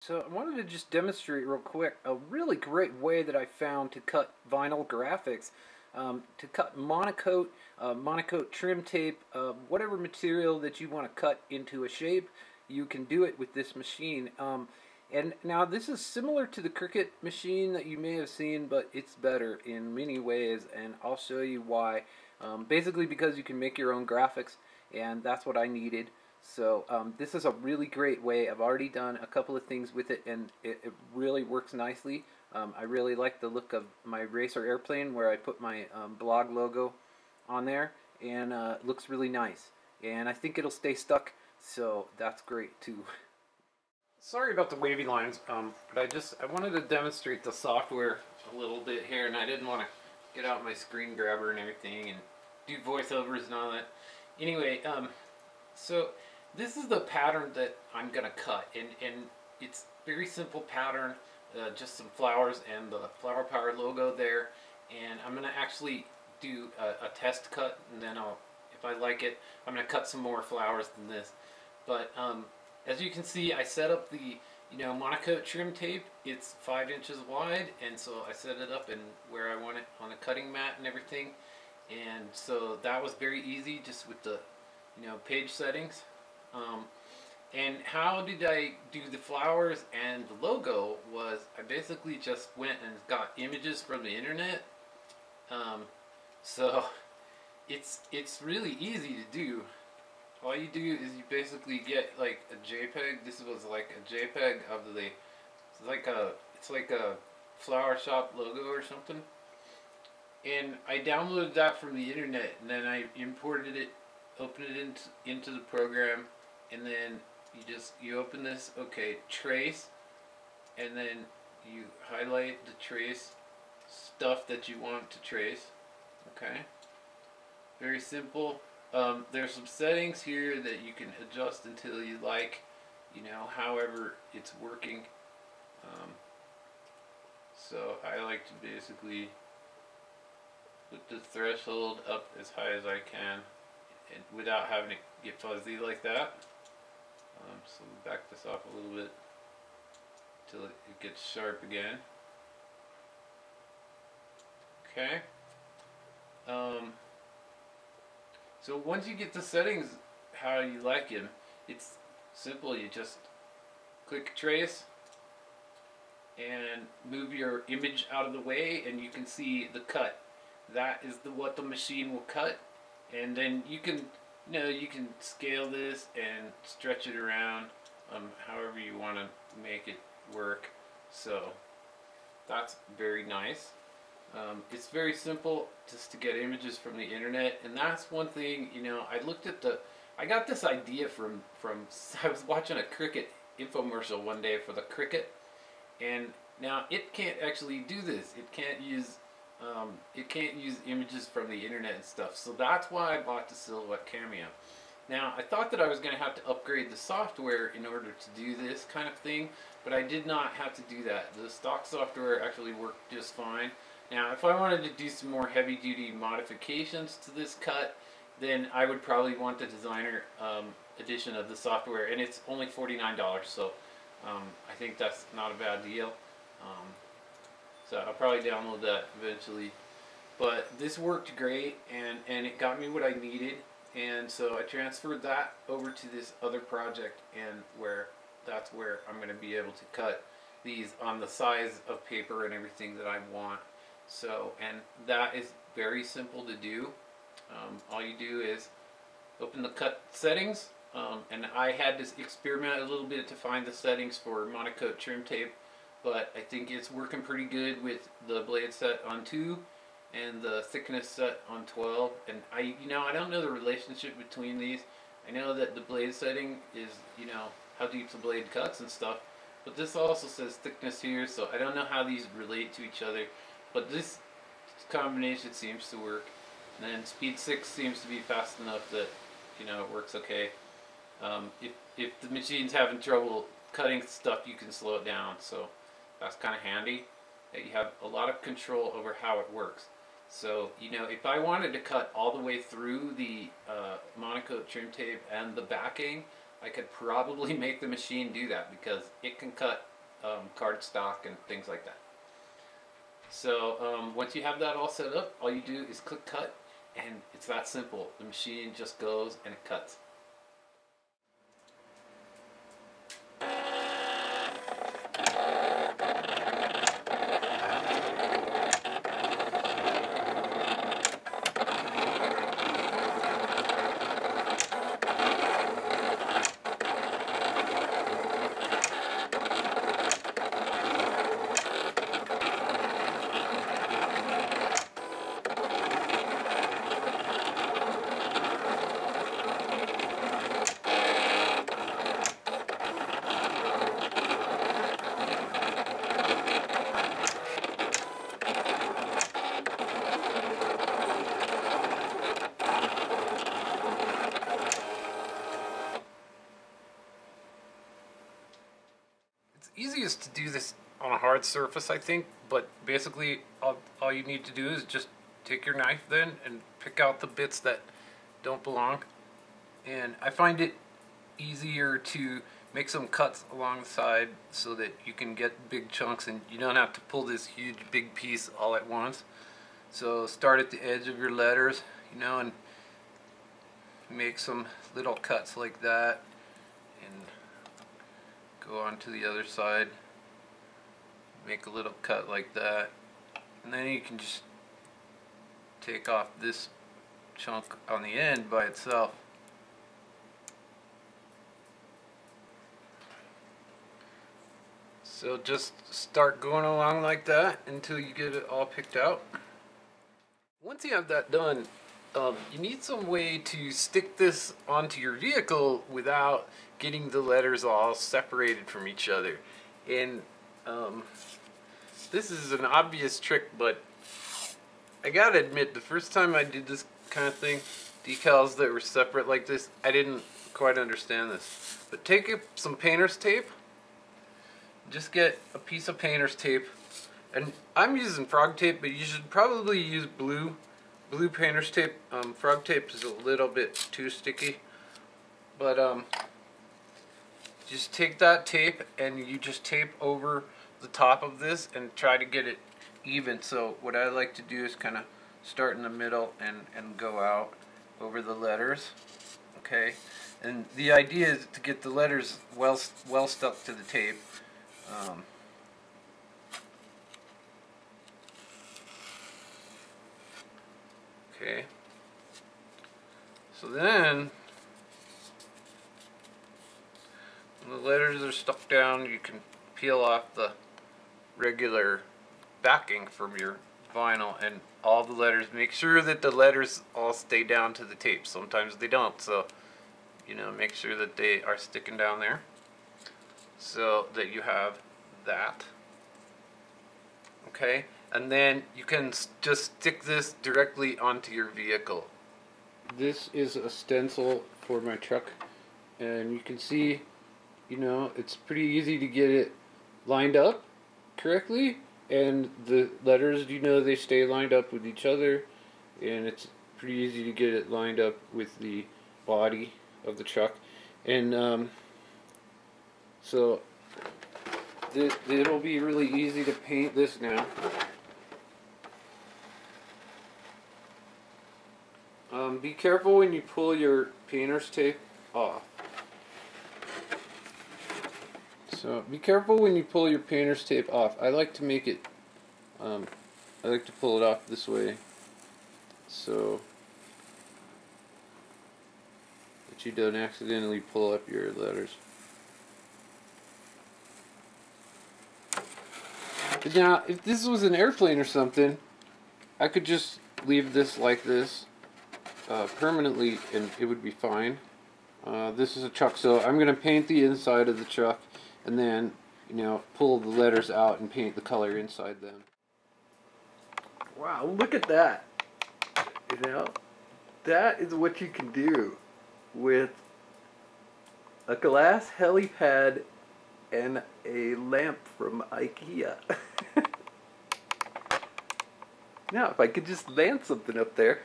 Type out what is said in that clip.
So I wanted to just demonstrate real quick a really great way that I found to cut vinyl graphics, to cut monocoat trim tape, whatever material that you want to cut into a shape, you can do it with this machine. And now this is similar to the Cricut machine that you may have seen, but it's better in many ways, and I'll show you why. Basically because you can make your own graphics, and that's what I needed. So this is a really great way. I've already done a couple of things with it, and it really works nicely. I really like the look of my racer airplane where I put my blog logo on there, and it looks really nice. And I think it'll stay stuck, so that's great too. Sorry about the wavy lines, but I wanted to demonstrate the software a little bit here, and I didn't want to get out my screen grabber and everything and do voiceovers and all that. Anyway, so this is the pattern that I'm gonna cut, and it's very simple pattern, just some flowers and the Flower Power logo there, and I'm gonna actually do a test cut, and then if I like it, I'm gonna cut some more flowers than this. But as you can see, I set up the monocoat trim tape. It's 5 inches wide, and so I set it up in where I want it on the cutting mat and everything. And so that was very easy, just with the page settings. And how did I do the flowers and the logo was I basically just went and got images from the internet. So it's really easy to do. All you do is you basically get like a JPEG. This was like a JPEG of the it's like a flower shop logo or something. And I downloaded that from the internet, and then I imported it, opened it into the program, and then you open this, okay, trace, and then you highlight the trace stuff that you want to trace. Okay, very simple. There's some settings here that you can adjust until you like, however it's working. So I like to basically put the threshold up as high as I can, and without having it get fuzzy like that. So we'll back this off a little bit until it gets sharp again. Okay. So once you get the settings how you like them, it's simple. You just click trace and move your image out of the way, and you can see the cut. That is what the machine will cut, and then you can scale this and stretch it around however you want to make it work. So that's very nice. It's very simple just to get images from the internet, and that's one thing. I got this idea from I was watching a Cricut infomercial one day for the Cricut, and now it can't actually do this. It can't use images from the internet and stuff. So that's why I bought the Silhouette Cameo. Now, I thought that I was going to have to upgrade the software in order to do this kind of thing, but I did not have to do that. The stock software actually worked just fine. Now, if I wanted to do some more heavy-duty modifications to this cut, then I would probably want the designer edition of the software, and it's only $49, so I think that's not a bad deal. So I'll probably download that eventually. But this worked great, and it got me what I needed, and so I transferred that over to this other project, and that's where I'm going to be able to cut these on the size of paper and everything that I want. So, and that is very simple to do. All you do is open the cut settings, and I had to experiment a little bit to find the settings for monocoat trim tape, but I think it's working pretty good with the blade set on 2 and the thickness set on 12. And I don't know the relationship between these. I know that the blade setting is, how deep the blade cuts and stuff, but this also says thickness here, so I don't know how these relate to each other. But this combination seems to work. And then speed 6 seems to be fast enough that, it works okay. If the machine's having trouble cutting stuff, you can slow it down. So that's kind of handy. That you have a lot of control over how it works. So, if I wanted to cut all the way through the monocoat trim tape and the backing, I could probably make the machine do that, because it can cut cardstock and things like that. So once you have that all set up, all you do is click cut, and it's that simple. The machine just goes and it cuts. Easiest to do this on a hard surface, I think, but basically all you need to do is just take your knife then and pick out the bits that don't belong. And I find it easier to make some cuts along the side so that you can get big chunks and you don't have to pull this huge big piece all at once. So start at the edge of your letters, you know, and make some little cuts like that, and go on to the other side, make a little cut like that, and then you can just take off this chunk on the end by itself. So just start going along like that until you get it all picked out. Once you have that done, you need some way to stick this onto your vehicle without getting the letters all separated from each other. And this is an obvious trick, but I gotta admit, the first time I did this kind of thing, decals that were separate like this, I didn't quite understand this. But take some painter's tape, just get a piece of painter's tape, and I'm using frog tape, but you should probably use blue painter's tape. Frog tape is a little bit too sticky, but just take that tape and you just tape over the top of this and try to get it even. So what I like to do is kind of start in the middle and go out over the letters, okay? And the idea is to get the letters well stuck to the tape. Okay, so then when the letters are stuck down, you can peel off the regular backing from your vinyl and all the letters. Make sure that the letters all stay down to the tape. Sometimes they don't, so you know, make sure that they are sticking down there so that you have that. Okay, and then you can just stick this directly onto your vehicle. This is a stencil for my truck, and you can see, you know, it's pretty easy to get it lined up correctly, and the letters, you know, they stay lined up with each other, and it's pretty easy to get it lined up with the body of the truck. And so it'll be really easy to paint this now. Be careful when you pull your painter's tape off. So be careful when you pull your painter's tape off. I like to make it, I like to pull it off this way so that you don't accidentally pull up your letters. But now, if this was an airplane or something, I could just leave this like this permanently and it would be fine. This is a truck, so I'm going to paint the inside of the truck and then, you know, pull the letters out and paint the color inside them. Wow, look at that. You know, that is what you can do with a glass helipad and a lamp from IKEA. Now, if I could just land something up there.